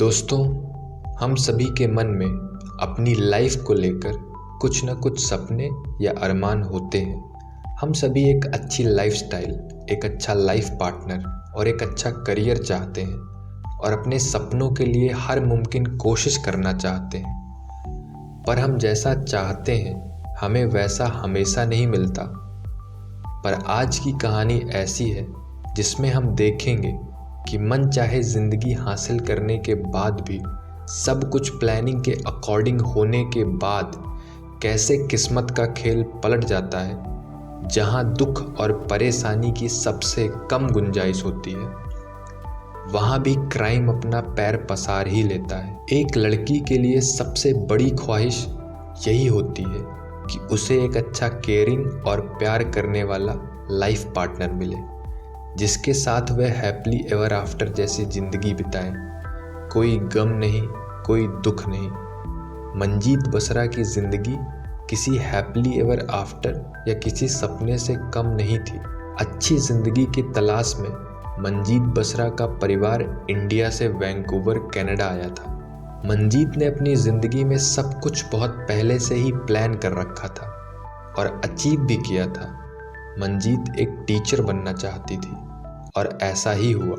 दोस्तों, हम सभी के मन में अपनी लाइफ को लेकर कुछ न कुछ सपने या अरमान होते हैं। हम सभी एक अच्छी लाइफस्टाइल, एक अच्छा लाइफ पार्टनर और एक अच्छा करियर चाहते हैं और अपने सपनों के लिए हर मुमकिन कोशिश करना चाहते हैं। पर हम जैसा चाहते हैं हमें वैसा हमेशा नहीं मिलता। पर आज की कहानी ऐसी है जिसमें हम देखेंगे कि मन चाहे ज़िंदगी हासिल करने के बाद भी, सब कुछ प्लानिंग के अकॉर्डिंग होने के बाद, कैसे किस्मत का खेल पलट जाता है। जहां दुख और परेशानी की सबसे कम गुंजाइश होती है, वहां भी क्राइम अपना पैर पसार ही लेता है। एक लड़की के लिए सबसे बड़ी ख्वाहिश यही होती है कि उसे एक अच्छा केयरिंग और प्यार करने वाला लाइफ पार्टनर मिले, जिसके साथ वह हैप्पली एवर आफ्टर जैसी ज़िंदगी बिताएं। कोई गम नहीं, कोई दुख नहीं। मंजीत बसरा की ज़िंदगी किसी हैप्पली एवर आफ्टर या किसी सपने से कम नहीं थी। अच्छी ज़िंदगी की तलाश में मंजीत बसरा का परिवार इंडिया से वैंकूवर कनाडा आया था। मंजीत ने अपनी ज़िंदगी में सब कुछ बहुत पहले से ही प्लान कर रखा था और अचीव भी किया था। मंजीत एक टीचर बनना चाहती थी और ऐसा ही हुआ।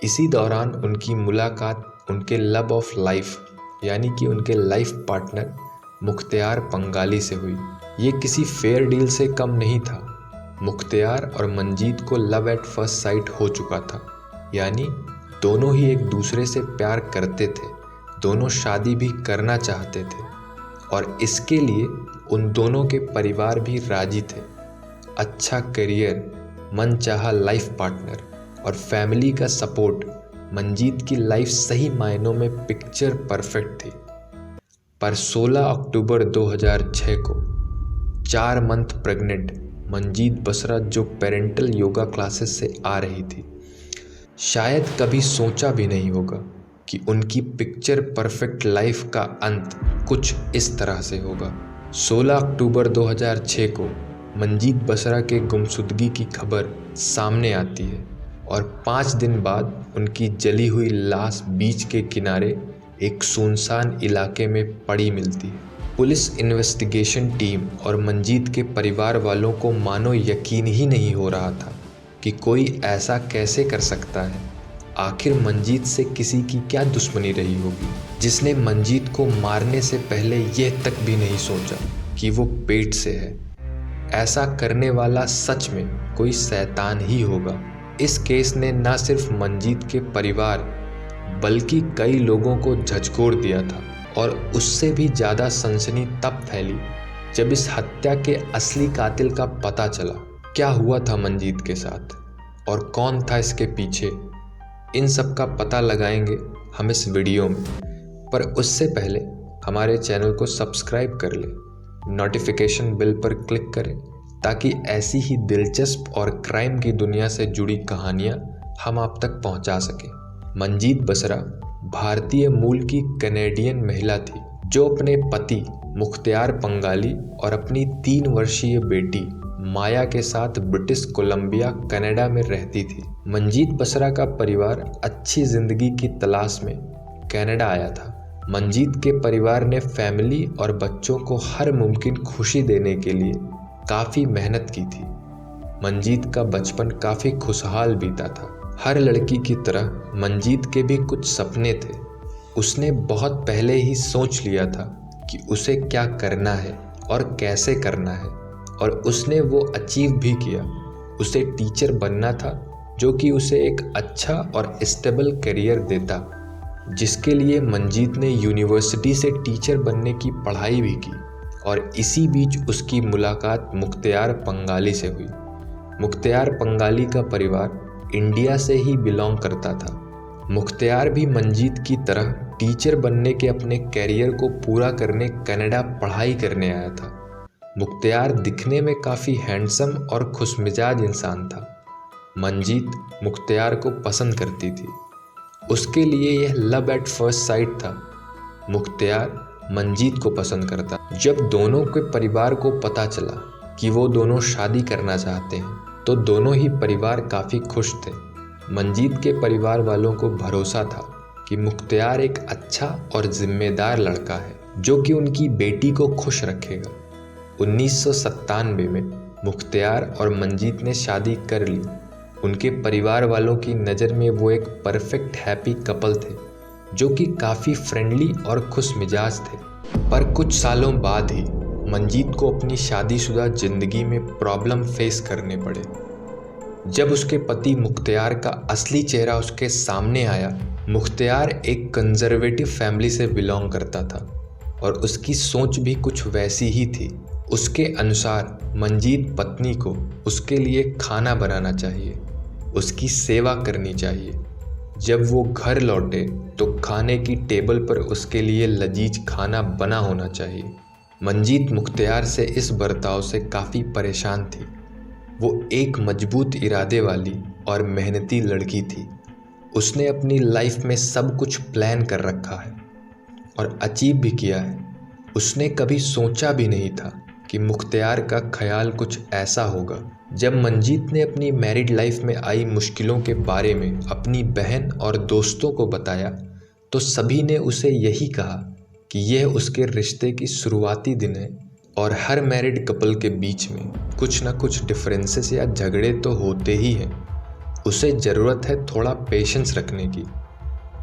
इसी दौरान उनकी मुलाकात उनके लव ऑफ लाइफ यानी कि उनके लाइफ पार्टनर मुख्तियार पंगाली से हुई। ये किसी फेयर डील से कम नहीं था। मुख्तियार और मंजीत को लव एट फर्स्ट साइट हो चुका था, यानी दोनों ही एक दूसरे से प्यार करते थे, दोनों शादी भी करना चाहते थे और इसके लिए उन दोनों के परिवार भी राजी थे। अच्छा करियर, मनचाहा लाइफ पार्टनर और फैमिली का सपोर्ट, मंजीत की लाइफ सही मायनों में पिक्चर परफेक्ट थी। पर 16 अक्टूबर 2006 को 4 मंथ प्रेग्नेंट मंजीत बसरा जो पेरेंटल योगा क्लासेस से आ रही थी, शायद कभी सोचा भी नहीं होगा कि उनकी पिक्चर परफेक्ट लाइफ का अंत कुछ इस तरह से होगा। 16 अक्टूबर 2006 को मंजीत बसरा के गुमशुदगी की खबर सामने आती है और 5 दिन बाद उनकी जली हुई लाश बीच के किनारे एक सुनसान इलाके में पड़ी मिलती है। पुलिस इन्वेस्टिगेशन टीम और मंजीत के परिवार वालों को मानो यकीन ही नहीं हो रहा था कि कोई ऐसा कैसे कर सकता है। आखिर मंजीत से किसी की क्या दुश्मनी रही होगी जिसने मंजीत को मारने से पहले यह तक भी नहीं सोचा कि वो पेट से है। ऐसा करने वाला सच में कोई शैतान ही होगा। इस केस ने न सिर्फ मंजीत के परिवार बल्कि कई लोगों को झकझोर दिया था और उससे भी ज़्यादा सनसनी तब फैली जब इस हत्या के असली कातिल का पता चला। क्या हुआ था मंजीत के साथ और कौन था इसके पीछे, इन सब का पता लगाएंगे हम इस वीडियो में। पर उससे पहले हमारे चैनल को सब्सक्राइब कर लें, नोटिफिकेशन बेल पर क्लिक करें ताकि ऐसी ही दिलचस्प और क्राइम की दुनिया से जुड़ी कहानियां हम आप तक पहुंचा सकें। मंजीत बसरा भारतीय मूल की कनेडियन महिला थी जो अपने पति मुख्तियार पंगाली और अपनी 3 वर्षीय बेटी माया के साथ ब्रिटिश कोलंबिया कनाडा में रहती थी। मंजीत बसरा का परिवार अच्छी जिंदगी की तलाश में कनाडा आया था। मंजीत के परिवार ने फैमिली और बच्चों को हर मुमकिन खुशी देने के लिए काफ़ी मेहनत की थी। मंजीत का बचपन काफ़ी खुशहाल बीता था। हर लड़की की तरह मंजीत के भी कुछ सपने थे। उसने बहुत पहले ही सोच लिया था कि उसे क्या करना है और कैसे करना है और उसने वो अचीव भी किया। उसे टीचर बनना था जो कि उसे एक अच्छा और स्टेबल करियर देता, जिसके लिए मंजीत ने यूनिवर्सिटी से टीचर बनने की पढ़ाई भी की और इसी बीच उसकी मुलाकात मुख्तियार पंगाली से हुई। मुख्तियार पंगाली का परिवार इंडिया से ही बिलोंग करता था। मुख्तियार भी मंजीत की तरह टीचर बनने के अपने कैरियर को पूरा करने कनाडा पढ़ाई करने आया था। मुख्तियार दिखने में काफ़ी हैंडसम और खुशमिजाज इंसान था। मंजीत मुख्तियार को पसंद करती थी। उसके लिए यह लव एट फर्स्ट साइट था। मुख्तियार मंजीत को पसंद करता। जब दोनों के परिवार को पता चला कि वो दोनों शादी करना चाहते हैं तो दोनों ही परिवार काफ़ी खुश थे। मंजीत के परिवार वालों को भरोसा था कि मुख्तियार एक अच्छा और जिम्मेदार लड़का है जो कि उनकी बेटी को खुश रखेगा। 1997 में मुख्तियार और मंजीत ने शादी कर ली। उनके परिवार वालों की नज़र में वो एक परफेक्ट हैप्पी कपल थे जो कि काफ़ी फ्रेंडली और खुश मिजाज थे। पर कुछ सालों बाद ही मंजीत को अपनी शादीशुदा ज़िंदगी में प्रॉब्लम फेस करने पड़े। जब उसके पति मुख्तियार का असली चेहरा उसके सामने आया, मुख्तियार एक कंजर्वेटिव फैमिली से बिलोंग करता था और उसकी सोच भी कुछ वैसी ही थी। उसके अनुसार मंजीत पत्नी को उसके लिए खाना बनाना चाहिए, उसकी सेवा करनी चाहिए। जब वो घर लौटे तो खाने की टेबल पर उसके लिए लजीज खाना बना होना चाहिए। मंजीत मुख्तियार से इस बर्ताव से काफ़ी परेशान थी। वो एक मजबूत इरादे वाली और मेहनती लड़की थी। उसने अपनी लाइफ में सब कुछ प्लान कर रखा है और अचीव भी किया है। उसने कभी सोचा भी नहीं था कि मुख्तियार का ख्याल कुछ ऐसा होगा। जब मंजीत ने अपनी मैरिड लाइफ में आई मुश्किलों के बारे में अपनी बहन और दोस्तों को बताया तो सभी ने उसे यही कहा कि यह उसके रिश्ते की शुरुआती दिन है और हर मैरिड कपल के बीच में कुछ ना कुछ डिफरेंसेस या झगड़े तो होते ही हैं। उसे ज़रूरत है थोड़ा पेशेंस रखने की।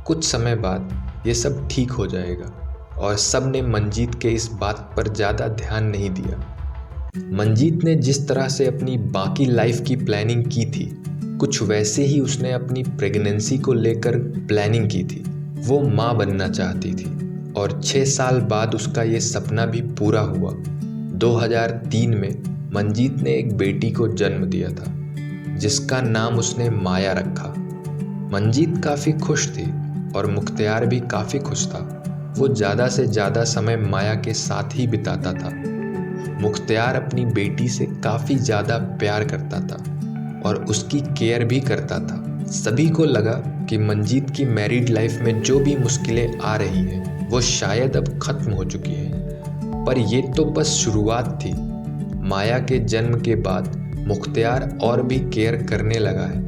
कुछ समय बाद ये सब ठीक हो जाएगा और सब ने मंजीत के इस बात पर ज़्यादा ध्यान नहीं दिया। मंजीत ने जिस तरह से अपनी बाकी लाइफ की प्लानिंग की थी, कुछ वैसे ही उसने अपनी प्रेगनेंसी को लेकर प्लानिंग की थी। वो माँ बनना चाहती थी और 6 साल बाद उसका ये सपना भी पूरा हुआ। 2003 में मंजीत ने एक बेटी को जन्म दिया था जिसका नाम उसने माया रखा। मंजीत काफ़ी खुश थी और मुख्तियार भी काफ़ी खुश था। वो ज़्यादा से ज़्यादा समय माया के साथ ही बिताता था। मुख्तियार अपनी बेटी से काफ़ी ज़्यादा प्यार करता था और उसकी केयर भी करता था। सभी को लगा कि मंजीत की मैरिड लाइफ में जो भी मुश्किलें आ रही हैं वो शायद अब ख़त्म हो चुकी हैं, पर ये तो बस शुरुआत थी। माया के जन्म के बाद मुख्तियार और भी केयर करने लगा है।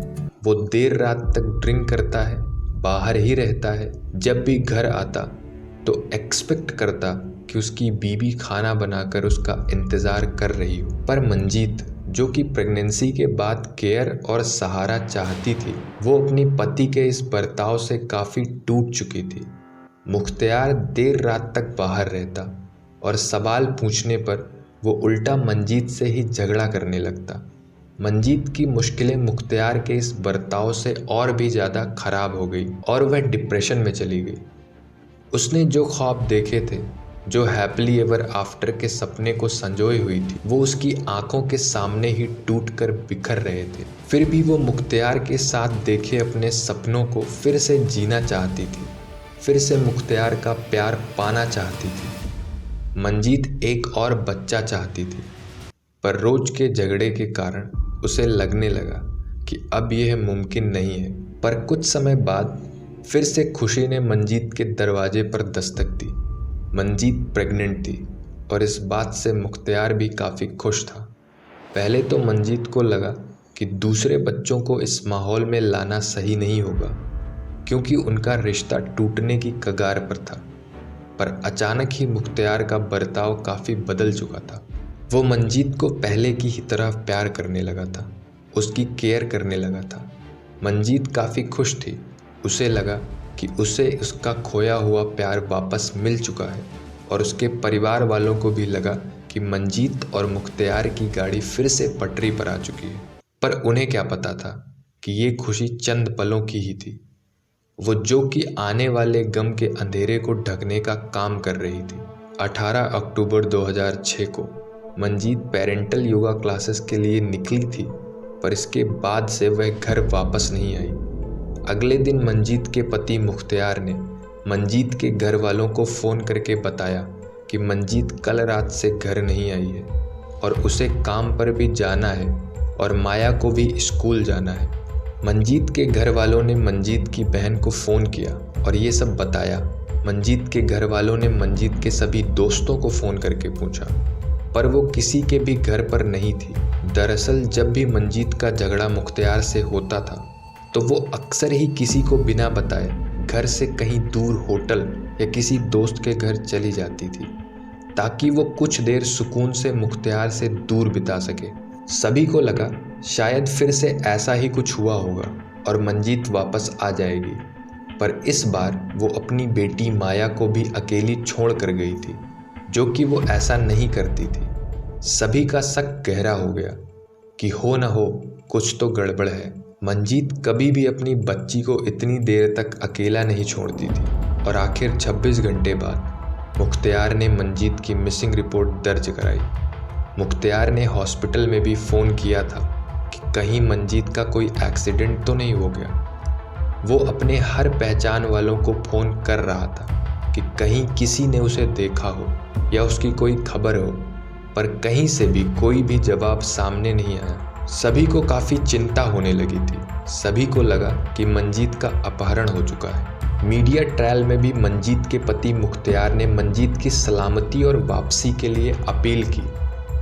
वो देर रात तक ड्रिंक करता है, बाहर ही रहता है। जब भी घर आता तो एक्सपेक्ट करता कि उसकी बीवी खाना बनाकर उसका इंतज़ार कर रही हो। पर मंजीत, जो कि प्रेगनेंसी के बाद केयर और सहारा चाहती थी, वो अपनी पति के इस बर्ताव से काफ़ी टूट चुकी थी। मुख्तियार देर रात तक बाहर रहता और सवाल पूछने पर वो उल्टा मंजीत से ही झगड़ा करने लगता। मंजीत की मुश्किलें मुख्तियार के इस बर्ताव से और भी ज़्यादा खराब हो गई और वह डिप्रेशन में चली गई। उसने जो ख्वाब देखे थे, जो हैप्पीली एवर आफ्टर के सपने को संजोए हुई थी, वो उसकी आंखों के सामने ही टूट कर बिखर रहे थे। फिर भी वो मुख्तियार के साथ देखे अपने सपनों को फिर से जीना चाहती थी, फिर से मुख्तियार का प्यार पाना चाहती थी। मंजीत एक और बच्चा चाहती थी, पर रोज के झगड़े के कारण उसे लगने लगा कि अब यह मुमकिन नहीं है। पर कुछ समय बाद फिर से खुशी ने मंजीत के दरवाजे पर दस्तक दी। मंजीत प्रेग्नेंट थी और इस बात से मुख्तियार भी काफ़ी खुश था। पहले तो मंजीत को लगा कि दूसरे बच्चों को इस माहौल में लाना सही नहीं होगा क्योंकि उनका रिश्ता टूटने की कगार पर था। पर अचानक ही मुख्तियार का बर्ताव काफ़ी बदल चुका था। वो मंजीत को पहले की ही तरह प्यार करने लगा था, उसकी केयर करने लगा था। मंजीत काफ़ी खुश थी। उसे लगा कि उसे उसका खोया हुआ प्यार वापस मिल चुका है और उसके परिवार वालों को भी लगा कि मंजीत और मुख्तियार की गाड़ी फिर से पटरी पर आ चुकी है। पर उन्हें क्या पता था कि ये खुशी चंद पलों की ही थी, वो जो कि आने वाले गम के अंधेरे को ढकने का काम कर रही थी। 18 अक्टूबर 2006 को मंजीत पेरेंटल योगा क्लासेस के लिए निकली थी, पर इसके बाद से वह घर वापस नहीं आई। अगले दिन मंजीत के पति मुख्तियार ने मंजीत के घर वालों को फ़ोन करके बताया कि मंजीत कल रात से घर नहीं आई है और उसे काम पर भी जाना है और माया को भी स्कूल जाना है। मंजीत के घर वालों ने मंजीत की बहन को फ़ोन किया और ये सब बताया। मंजीत के घर वालों ने मंजीत के सभी दोस्तों को फ़ोन करके पूछा, पर वो किसी के भी घर पर नहीं थी। दरअसल जब भी मंजीत का झगड़ा मुख्तियार से होता था तो वो अक्सर ही किसी को बिना बताए घर से कहीं दूर होटल या किसी दोस्त के घर चली जाती थी ताकि वो कुछ देर सुकून से मुख्तियार से दूर बिता सके। सभी को लगा शायद फिर से ऐसा ही कुछ हुआ होगा और मंजीत वापस आ जाएगी, पर इस बार वो अपनी बेटी माया को भी अकेली छोड़ कर गई थी, जो कि वो ऐसा नहीं करती थी। सभी का शक गहरा हो गया कि हो न हो कुछ तो गड़बड़ है। मंजीत कभी भी अपनी बच्ची को इतनी देर तक अकेला नहीं छोड़ती थी और आखिर 26 घंटे बाद मुख्तियार ने मंजीत की मिसिंग रिपोर्ट दर्ज कराई। मुख्तियार ने हॉस्पिटल में भी फ़ोन किया था कि कहीं मंजीत का कोई एक्सीडेंट तो नहीं हो गया। वो अपने हर पहचान वालों को फ़ोन कर रहा था कि कहीं किसी ने उसे देखा हो या उसकी कोई खबर हो, पर कहीं से भी कोई भी जवाब सामने नहीं आया। सभी को काफ़ी चिंता होने लगी थी। सभी को लगा कि मंजीत का अपहरण हो चुका है। मीडिया ट्रायल में भी मंजीत के पति मुख्तियार ने मंजीत की सलामती और वापसी के लिए अपील की।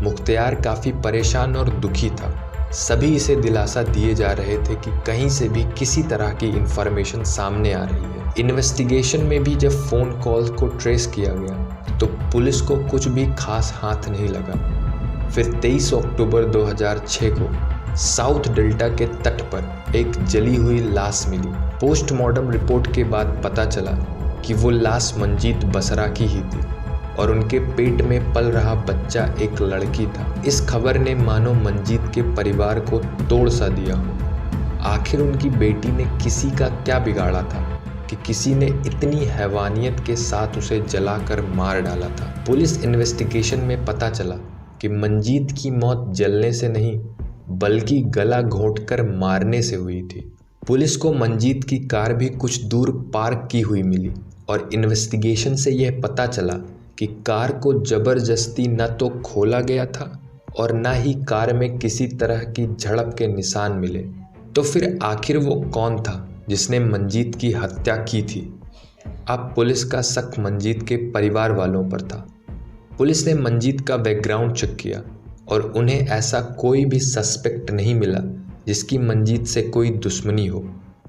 मुख्तियार काफ़ी परेशान और दुखी था। सभी इसे दिलासा दिए जा रहे थे कि कहीं से भी किसी तरह की इंफॉर्मेशन सामने आ रही है। इन्वेस्टिगेशन में भी जब फ़ोन कॉल को ट्रेस किया गया तो पुलिस को कुछ भी खास हाथ नहीं लगा। फिर 23 अक्टूबर 2006 को साउथ डेल्टा के तट पर एक जली हुई लाश मिली। पोस्टमार्टम रिपोर्ट के बाद पता चला कि वो लाश मंजीत बसरा की ही थी और उनके पेट में पल रहा बच्चा एक लड़की था। इस खबर ने मानो मंजीत के परिवार को तोड़ सा दिया हो। आखिर उनकी बेटी ने किसी का क्या बिगाड़ा था कि किसी ने इतनी हैवानियत के साथ उसे जलाकर मार डाला था। पुलिस इन्वेस्टिगेशन में पता चला कि मंजीत की मौत जलने से नहीं बल्कि गला घोंटकर मारने से हुई थी। पुलिस को मंजीत की कार भी कुछ दूर पार्क की हुई मिली और इन्वेस्टिगेशन से यह पता चला कि कार को जबरदस्ती न तो खोला गया था और न ही कार में किसी तरह की झड़प के निशान मिले। तो फिर आखिर वो कौन था जिसने मंजीत की हत्या की थी? अब पुलिस का शक मंजीत के परिवार वालों पर था। पुलिस ने मंजीत का बैकग्राउंड चेक किया और उन्हें ऐसा कोई भी सस्पेक्ट नहीं मिला जिसकी मंजीत से कोई दुश्मनी हो।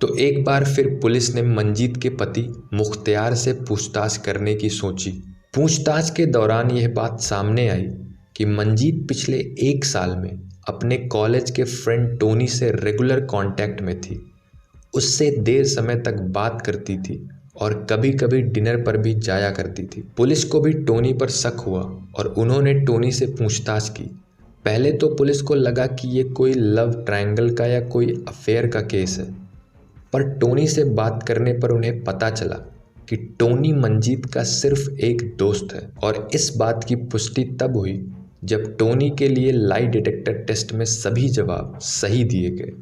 तो एक बार फिर पुलिस ने मंजीत के पति मुख्तियार से पूछताछ करने की सोची। पूछताछ के दौरान यह बात सामने आई कि मंजीत पिछले 1 साल में अपने कॉलेज के फ्रेंड टोनी से रेगुलर कांटेक्ट में थी। उससे देर समय तक बात करती थी और कभी कभी डिनर पर भी जाया करती थी। पुलिस को भी टोनी पर शक हुआ और उन्होंने टोनी से पूछताछ की। पहले तो पुलिस को लगा कि ये कोई लव ट्रायंगल का या कोई अफेयर का केस है, पर टोनी से बात करने पर उन्हें पता चला कि टोनी मंजीत का सिर्फ एक दोस्त है। और इस बात की पुष्टि तब हुई जब टोनी के लिए लाई डिटेक्टर टेस्ट में सभी जवाब सही दिए गए।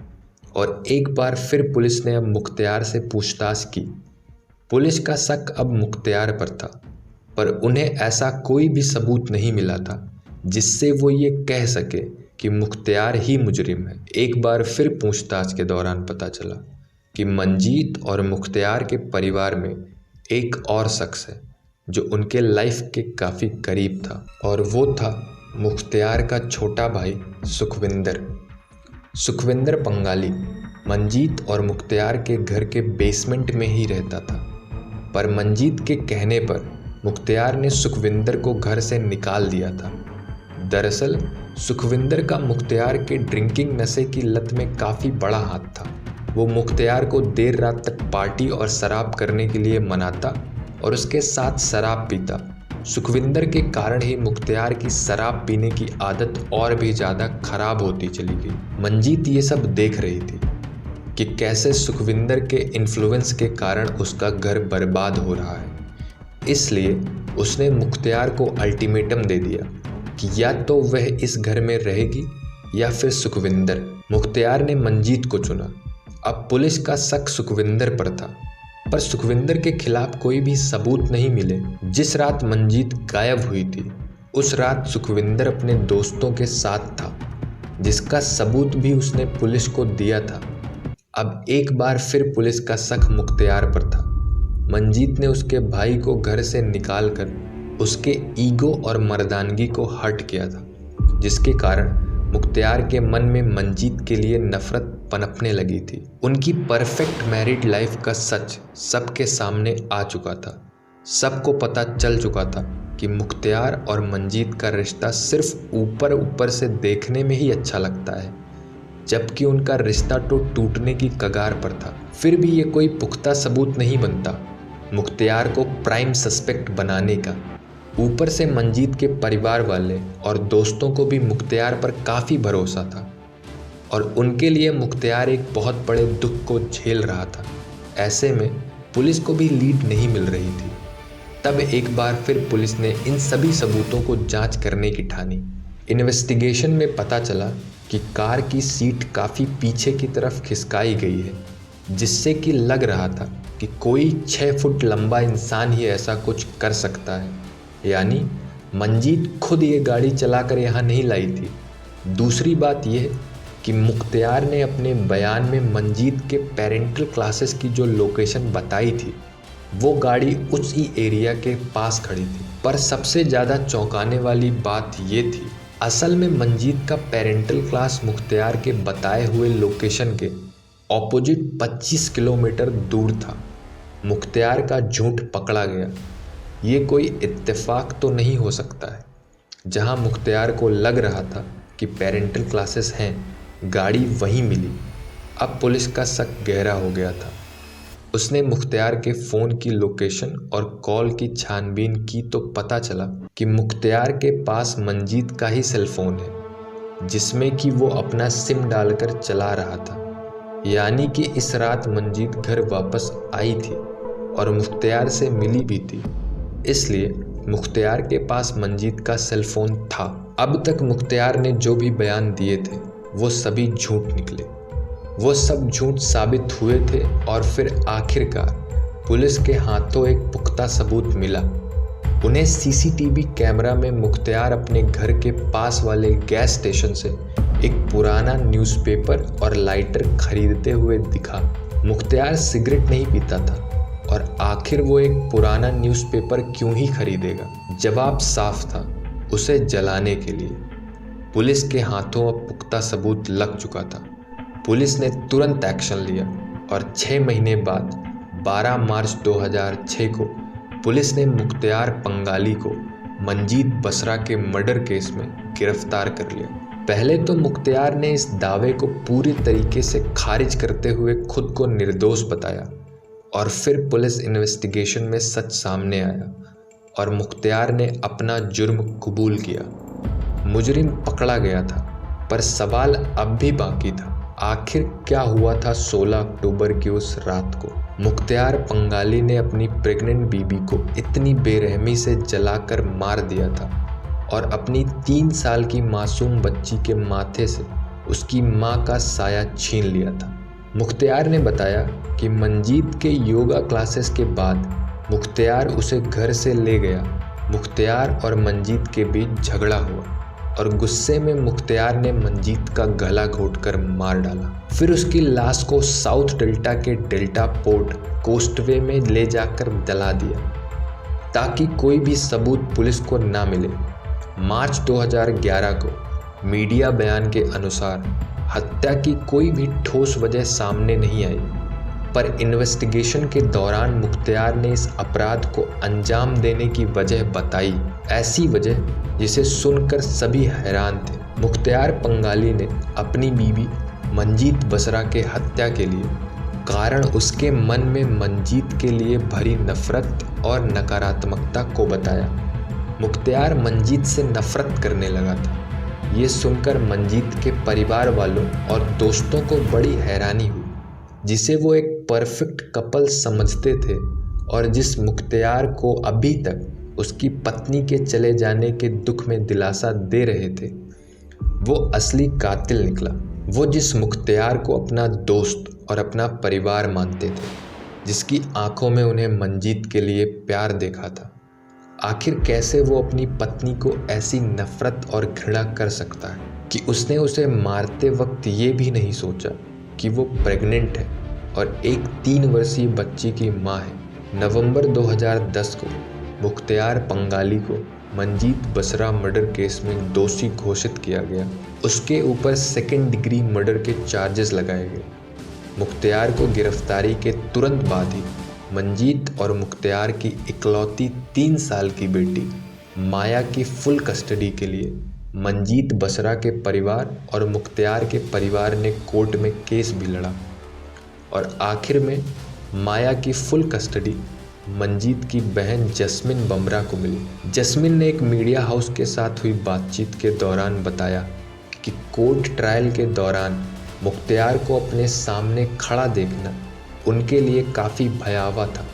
और एक बार फिर पुलिस ने अब मुख्तियार से पूछताछ की। पुलिस का शक अब मुख्तियार पर था, पर उन्हें ऐसा कोई भी सबूत नहीं मिला था जिससे वो ये कह सके कि मुख्तियार ही मुजरिम है। एक बार फिर पूछताछ के दौरान पता चला कि मंजीत और मुख्तियार के परिवार में एक और शख्स है जो उनके लाइफ के काफ़ी करीब था, और वो था मुख्तियार का छोटा भाई सुखविंदर। सुखविंदर बंगाली मंजीत और मुख्तियार के घर के बेसमेंट में ही रहता था, पर मंजीत के कहने पर मुख्तियार ने सुखविंदर को घर से निकाल दिया था। दरअसल सुखविंदर का मुख्तियार के ड्रिंकिंग नशे की लत में काफ़ी बड़ा हाथ था। वो मुख्तियार को देर रात तक पार्टी और शराब करने के लिए मनाता और उसके साथ शराब पीता। सुखविंदर के कारण ही मुख्तियार की शराब पीने की आदत और भी ज़्यादा खराब होती चली गई। मंजीत ये सब देख रही थी कि कैसे सुखविंदर के इन्फ्लुएंस के कारण उसका घर बर्बाद हो रहा है। इसलिए उसने मुख्तियार को अल्टीमेटम दे दिया कि या तो वह इस घर में रहेगी या फिर सुखविंदर। मुख्तियार ने मंजीत को चुना। अब पुलिस का शक सुखविंदर पर था, पर सुखविंदर के खिलाफ कोई भी सबूत नहीं मिले। जिस रात मंजीत गायब हुई थी उस रात सुखविंदर अपने दोस्तों के साथ था, जिसका सबूत भी उसने पुलिस को दिया था। अब एक बार फिर पुलिस का शक मुख्तियार पर था। मंजीत ने उसके भाई को घर से निकालकर उसके ईगो और मर्दानगी को हर्ट किया था, जिसके कारण मुख्तियार के मन में मंजीत के लिए नफरत पनपने लगी थी। उनकी परफेक्ट मैरिड लाइफ का सच सबके सामने आ चुका था। सबको पता चल चुका था कि मुख्तियार और मंजीत का रिश्ता सिर्फ ऊपर ऊपर से देखने में ही अच्छा लगता है, जबकि उनका रिश्ता तो टूटने की कगार पर था। फिर भी ये कोई पुख्ता सबूत नहीं बनता मुख्तियार को प्राइम सस्पेक्ट बनाने का। ऊपर से मंजीत के परिवार वाले और दोस्तों को भी मुख्तियार पर काफ़ी भरोसा था और उनके लिए मुख्तियार एक बहुत बड़े दुख को झेल रहा था। ऐसे में पुलिस को भी लीड नहीं मिल रही थी। तब एक बार फिर पुलिस ने इन सभी सबूतों को जांच करने की ठानी। इन्वेस्टिगेशन में पता चला कि कार की सीट काफ़ी पीछे की तरफ खिसकाई गई है, जिससे कि लग रहा था कि कोई 6 फुट लंबा इंसान ही ऐसा कुछ कर सकता है। यानी मंजीत खुद ये गाड़ी चलाकर यहाँ नहीं लाई थी। दूसरी बात यह कि मुख्तियार ने अपने बयान में मंजीत के पेरेंटल क्लासेस की जो लोकेशन बताई थी, वो गाड़ी उसी एरिया के पास खड़ी थी। पर सबसे ज़्यादा चौंकाने वाली बात ये थी, असल में मंजीत का पेरेंटल क्लास मुख्तियार के बताए हुए लोकेशन के ऑपोजिट 25 किलोमीटर दूर था। मुख्तियार का झूठ पकड़ा गया। ये कोई इत्तेफाक तो नहीं हो सकता है। जहां मुख्तियार को लग रहा था कि पेरेंटल क्लासेस हैं, गाड़ी वहीं मिली। अब पुलिस का शक गहरा हो गया था। उसने मुख्तियार के फ़ोन की लोकेशन और कॉल की छानबीन की तो पता चला कि मुख्तियार के पास मंजीत का ही सेल फोन है, जिसमें कि वो अपना सिम डालकर चला रहा था। यानी कि इस रात मंजीत घर वापस आई थी और मुख्तियार से मिली भी थी, इसलिए मुख्तियार के पास मंजीत का सेल फोन था। अब तक मुख्तियार ने जो भी बयान दिए थे वो सभी झूठ निकले। वो सब झूठ साबित हुए थे और फिर आखिरकार पुलिस के हाथों एक पुख्ता सबूत मिला। उन्हें सीसीटीवी कैमरा में मुख्तियार अपने घर के पास वाले गैस स्टेशन से एक पुराना न्यूज़पेपर और लाइटर खरीदते हुए दिखा। मुख्तियार सिगरेट नहीं पीता था और आखिर वो एक पुराना न्यूज़पेपर क्यों ही खरीदेगा? जवाब साफ था, उसे जलाने के लिए। पुलिस के हाथों अब पुख्ता सबूत लग चुका था। पुलिस ने तुरंत एक्शन लिया और 6 महीने बाद 12 मार्च 2006 को पुलिस ने मुख्तियार पंगाली को मंजीत बसरा के मर्डर केस में गिरफ्तार कर लिया। पहले तो मुख्तियार ने इस दावे को पूरी तरीके से खारिज करते हुए खुद को निर्दोष बताया और फिर पुलिस इन्वेस्टिगेशन में सच सामने आया और मुख्तियार ने अपना जुर्म कबूल किया। मुजरिम पकड़ा गया था, पर सवाल अब भी बाकी था। आखिर क्या हुआ था 16 अक्टूबर की उस रात को? मुख्तियार पंगाली ने अपनी प्रेग्नेंट बीबी को इतनी बेरहमी से जलाकर मार दिया था और अपनी 3 साल की मासूम बच्ची के माथे से उसकी मां का साया छीन लिया था। मुख्तियार ने बताया कि मंजीत के योगा क्लासेस के बाद मुख्तियार उसे घर से ले गया। मुख्तियार और मंजीत के बीच झगड़ा हुआ और गुस्से में मुख्तियार ने मंजीत का गला घोंटकर मार डाला। फिर उसकी लाश को साउथ डेल्टा के डेल्टा पोर्ट कोस्टवे में ले जाकर जला दिया ताकि कोई भी सबूत पुलिस को ना मिले। मार्च 2011 को मीडिया बयान के अनुसार हत्या की कोई भी ठोस वजह सामने नहीं आई, पर इन्वेस्टिगेशन के दौरान मुख्तियार ने इस अपराध को अंजाम देने की वजह बताई, ऐसी वजह जिसे सुनकर सभी हैरान थे। मुख्तियार पंगाली ने अपनी बीवी मंजीत बसरा के हत्या के लिए कारण उसके मन में मंजीत के लिए भरी नफरत और नकारात्मकता को बताया। मुख्तियार मंजीत से नफरत करने लगा था। ये सुनकर मंजीत के परिवार वालों और दोस्तों को बड़ी हैरानी हुई, जिसे वो एक परफेक्ट कपल समझते थे और जिस मुख्तियार को अभी तक उसकी पत्नी के चले जाने के दुख में दिलासा दे रहे थे, वो असली कातिल निकला। वो जिस मुख्तियार को अपना दोस्त और अपना परिवार मानते थे, जिसकी आंखों में उन्हें मंजीत के लिए प्यार देखा था, आखिर कैसे वो अपनी पत्नी को ऐसी नफरत और घृणा कर सकता है कि उसने उसे मारते वक्त ये भी नहीं सोचा कि वो प्रेग्नेंट है और एक 3 वर्षीय बच्ची की माँ है। नवंबर 2010 को मुख्तियार पंगाली को मंजीत बसरा मर्डर केस में दोषी घोषित किया गया, उसके ऊपर सेकेंड डिग्री मर्डर के चार्जेस लगाए गए। मुख्तियार को गिरफ्तारी के तुरंत बाद ही मंजीत और मुख्तियार की इकलौती 3 साल की बेटी माया की फुल कस्टडी के लिए मंजीत बसरा के परिवार और मुख्तियार के परिवार ने कोर्ट में केस भी लड़ा और आखिर में माया की फुल कस्टडी मंजीत की बहन जस्मिन बमरा को मिली। जस्मिन ने एक मीडिया हाउस के साथ हुई बातचीत के दौरान बताया कि कोर्ट ट्रायल के दौरान मुख्तियार को अपने सामने खड़ा देखना उनके लिए काफ़ी भयावह था।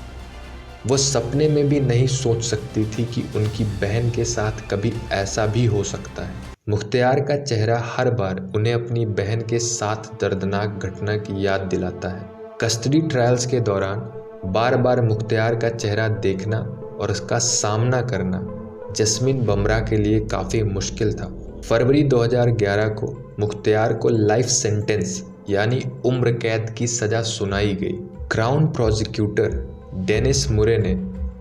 वो सपने में भी नहीं सोच सकती थी कि उनकी बहन के साथ कभी ऐसा भी हो सकता है। मुख्तियार का चेहरा हर बार उन्हें अपनी बहन के साथ दर्दनाक घटना की याद दिलाता है। कस्टडी ट्रायल्स के दौरान बार बार मुख्तियार का चेहरा देखना और उसका सामना करना जस्मिन बमरा के लिए काफ़ी मुश्किल था। फरवरी 2011 को मुख्तियार को लाइफ सेंटेंस यानी उम्र कैद की सज़ा सुनाई गई। क्राउन प्रोसिक्यूटर डेनिस मुरे ने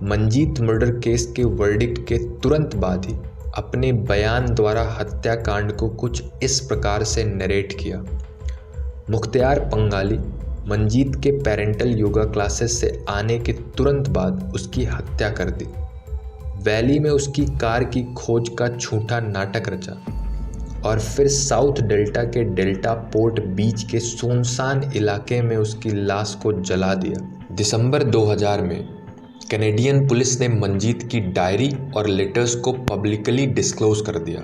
मंजीत मर्डर केस के वर्डिक्ट के तुरंत बाद ही अपने बयान द्वारा हत्याकांड को कुछ इस प्रकार से नरेट किया। मुख्तियार पंगाली मंजीत के पेरेंटल योगा क्लासेस से आने के तुरंत बाद उसकी हत्या कर दी। वैली में उसकी कार की खोज का झूठा नाटक रचा और फिर साउथ डेल्टा के डेल्टा पोर्ट बीच के सुनसान इलाके में उसकी लाश को जला दिया। दिसंबर 2000 में कैनेडियन पुलिस ने मंजीत की डायरी और लेटर्स को पब्लिकली डिस्क्लोज कर दिया,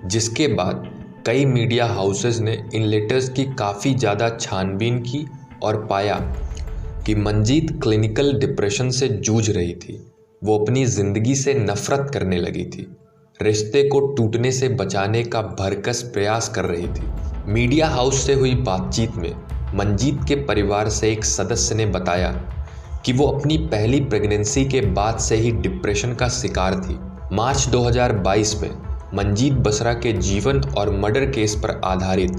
जिसके बाद कई मीडिया हाउसेस ने इन लेटर्स की काफ़ी ज़्यादा छानबीन की और पाया कि मंजीत क्लिनिकल डिप्रेशन से जूझ रही थी। वो अपनी ज़िंदगी से नफ़रत करने लगी थी, रिश्ते को टूटने से बचाने का भरकस प्रयास कर रही थी। मीडिया हाउस से हुई बातचीत में मंजीत के परिवार से एक सदस्य ने बताया कि वो अपनी पहली प्रेगनेंसी के बाद से ही डिप्रेशन का शिकार थी। मार्च 2022 में मंजीत बसरा के जीवन और मर्डर केस पर आधारित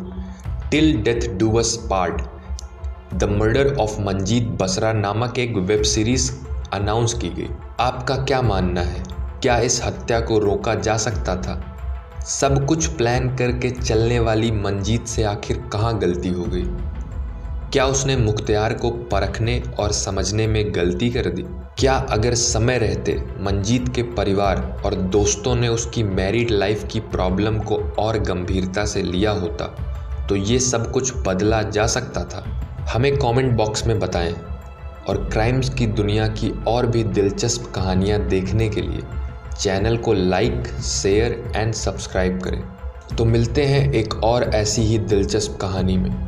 till death do us part the murder of Manjeet Basra नामक एक वेब सीरीज अनाउंस की गई। आपका क्या मानना है? क्या इस हत्या को रोका जा सकता था? सब कुछ प्लान करके चलने वाली मंजीत से आखिर कहाँ गलती हो गई? क्या उसने मुख्तियार को परखने और समझने में गलती कर दी? क्या अगर समय रहते मंजीत के परिवार और दोस्तों ने उसकी मैरिड लाइफ की प्रॉब्लम को और गंभीरता से लिया होता तो ये सब कुछ बदला जा सकता था? हमें कमेंट बॉक्स में बताएं और क्राइम्स की दुनिया की और भी दिलचस्प कहानियाँ देखने के लिए चैनल को लाइक, शेयर एंड सब्सक्राइब करें। तो मिलते हैं एक और ऐसी ही दिलचस्प कहानी में।